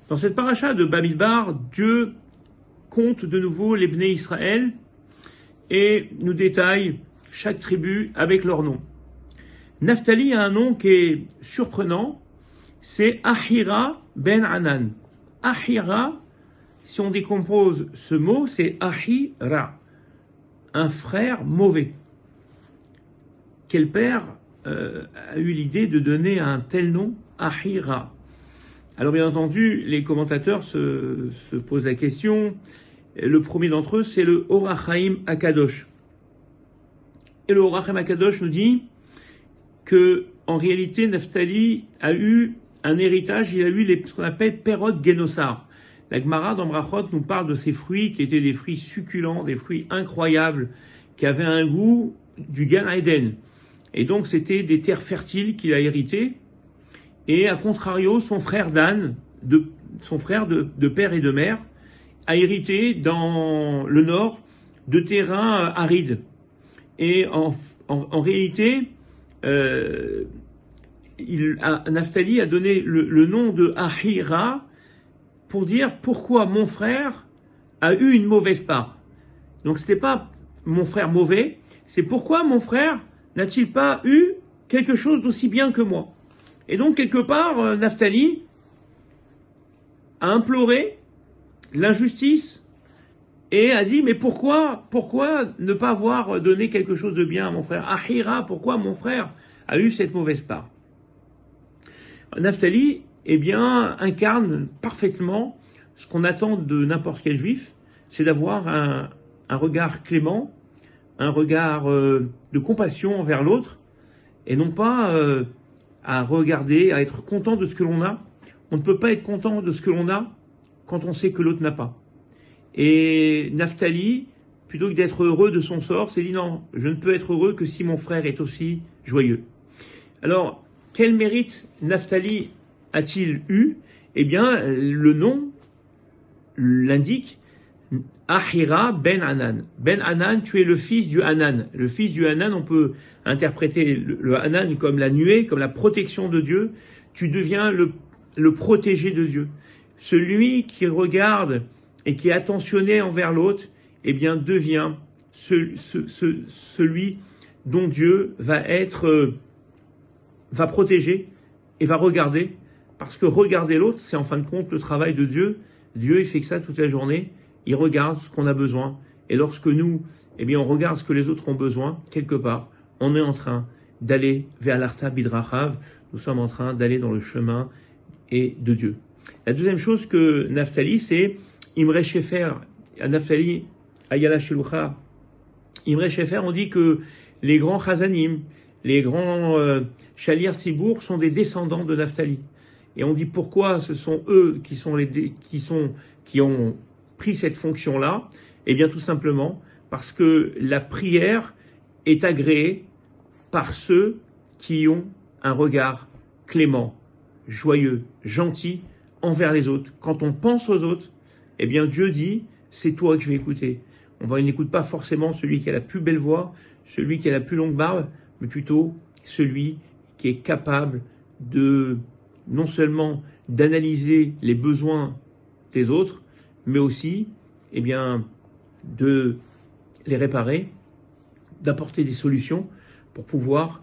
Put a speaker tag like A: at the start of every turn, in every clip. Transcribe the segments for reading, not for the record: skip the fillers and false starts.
A: Dans cette paracha de Bamidbar, Dieu compte de nouveau les Bnei Israël et nous détaille chaque tribu avec leur nom. Naphtali a un nom qui est surprenant, c'est Ahira ben Anan. Ahira, si on décompose ce mot, c'est Ahira, un frère mauvais. Quel père a eu l'idée de donner un tel nom, Ahira? Alors bien entendu, les commentateurs se posent la question. Le premier d'entre eux, c'est le Or HaChaim Akadosh. Et le Or HaChaim Akadosh nous dit que, en réalité, Naphtali a eu un héritage, il a eu ce qu'on appelle Perot Genosar. La Gemara dans Brachot nous parle de ces fruits qui étaient des fruits succulents, des fruits incroyables, qui avaient un goût du Gan Eden. Et donc c'était des terres fertiles qu'il a héritées. Et à contrario, son frère Dan, son frère de père et de mère, a hérité dans le nord de terrains arides. Et en réalité, Naphtali a donné le nom de Ahira pour dire pourquoi mon frère a eu une mauvaise part. Donc c'était pas mon frère mauvais, c'est pourquoi mon frère n'a-t-il pas eu quelque chose d'aussi bien que moi. Et donc quelque part, Naphtali a imploré l'injustice et a dit mais pourquoi ne pas avoir donné quelque chose de bien à mon frère Ahira, pourquoi mon frère a eu cette mauvaise part? Naphtali, incarne parfaitement ce qu'on attend de n'importe quel juif, c'est d'avoir un regard clément, un regard de compassion envers l'autre, et non pas à regarder, à être content de ce que l'on a. On ne peut pas être content de ce que l'on a quand on sait que l'autre n'a pas. Et Naphtali, plutôt que d'être heureux de son sort, s'est dit non, je ne peux être heureux que si mon frère est aussi joyeux. Alors, quel mérite Naphtali a-t-il eu? Le nom l'indique, Ahira ben Anan. Ben Anan, tu es le fils du Hanan. Le fils du Hanan, on peut interpréter le Hanan comme la nuée, comme la protection de Dieu. Tu deviens le protégé de Dieu. Celui qui regarde et qui est attentionné envers l'autre, devient celui dont Dieu va protéger et va regarder. Parce que regarder l'autre, c'est en fin de compte le travail de Dieu. Dieu, il fait que ça toute la journée. Il regarde ce qu'on a besoin. Et lorsque nous, on regarde ce que les autres ont besoin, quelque part, on est en train d'aller vers l'Arta Bidrachav. Nous sommes en train d'aller dans le chemin de Dieu. La deuxième chose que Naphtali, c'est Imre Shefer. À Naphtali, Ayala Shelucha. Imre Shefer, on dit que les grands Chazanim, les grands Shalir Sibour sont des descendants de Naphtali. Et on dit pourquoi ce sont eux qui ont pris cette fonction-là. Tout simplement parce que la prière est agréée par ceux qui ont un regard clément, joyeux, gentil envers les autres. Quand on pense aux autres, Dieu dit, c'est toi que je vais écouter. On n'écoute pas forcément celui qui a la plus belle voix, celui qui a la plus longue barbe, mais plutôt celui qui est capable de non seulement d'analyser les besoins des autres, mais aussi, de les réparer, d'apporter des solutions pour pouvoir,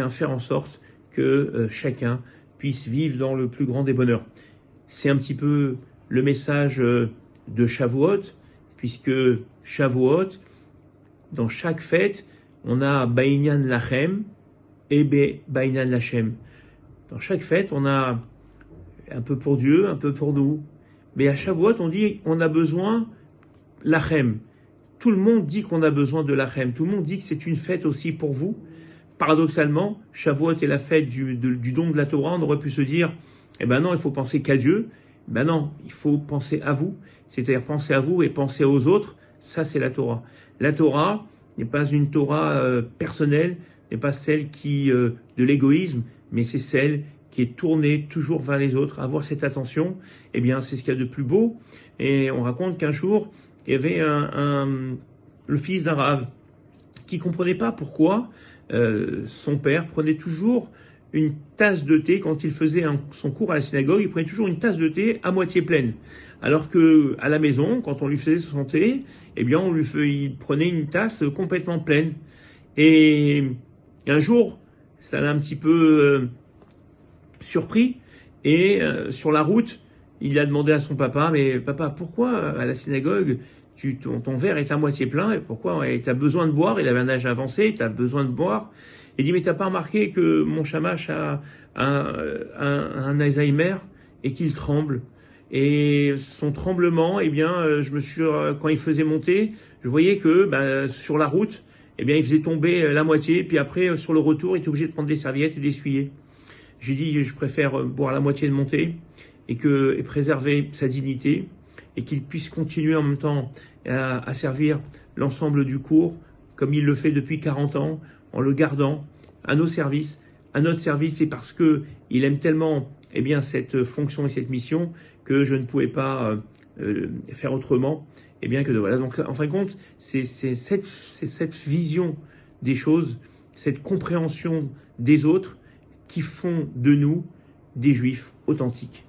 A: faire en sorte que chacun puisse vivre dans le plus grand des bonheurs. C'est un petit peu le message de Shavuot, puisque Shavuot, dans chaque fête, on a Bainyan Lachem et Bainyan Lachem. Dans chaque fête, on a un peu pour Dieu, un peu pour nous. Mais à Shavuot, on dit on a besoin Lachem. Tout le monde dit qu'on a besoin de Lachem. Tout le monde dit que c'est une fête aussi pour vous. Paradoxalement, Shavuot est la fête du don de la Torah. On aurait pu se dire, non, il faut penser qu'à Dieu. Non, il faut penser à vous. C'est-à-dire penser à vous et penser aux autres. Ça, c'est la Torah. La Torah n'est pas une Torah personnelle, n'est pas celle de l'égoïsme, mais c'est celle qui est tournée toujours vers les autres. Avoir cette attention, c'est ce qu'il y a de plus beau. Et on raconte qu'un jour, il y avait le fils d'un rave qui comprenait pas pourquoi son père prenait toujours une tasse de thé quand il faisait son cours à la synagogue. Il prenait toujours une tasse de thé à moitié pleine. Alors que à la maison, quand on lui faisait son thé, eh bien, il prenait une tasse complètement pleine. Et un jour, ça l'a un petit peu surpris. Et sur la route, il a demandé à son papa, mais papa, pourquoi à la synagogue, ton verre est à moitié plein, et pourquoi tu as besoin de boire? Il avait un âge avancé, tu as besoin de boire. Il dit, mais t'as pas remarqué que mon shamash a un Alzheimer et qu'il tremble? Et son tremblement, eh bien, quand il faisait monter, je voyais que sur la route, eh bien, il faisait tomber la moitié, puis après, sur le retour, il était obligé de prendre des serviettes et d'essuyer. J'ai dit, je préfère boire la moitié de mon thé et préserver sa dignité et qu'il puisse continuer en même temps à servir l'ensemble du cours comme il le fait depuis 40 ans, en le gardant à notre service, et parce que il aime tellement cette fonction et cette mission que je ne pouvais pas faire autrement. Voilà. Donc, en fin de compte, c'est cette vision des choses, cette compréhension des autres qui font de nous des juifs authentiques.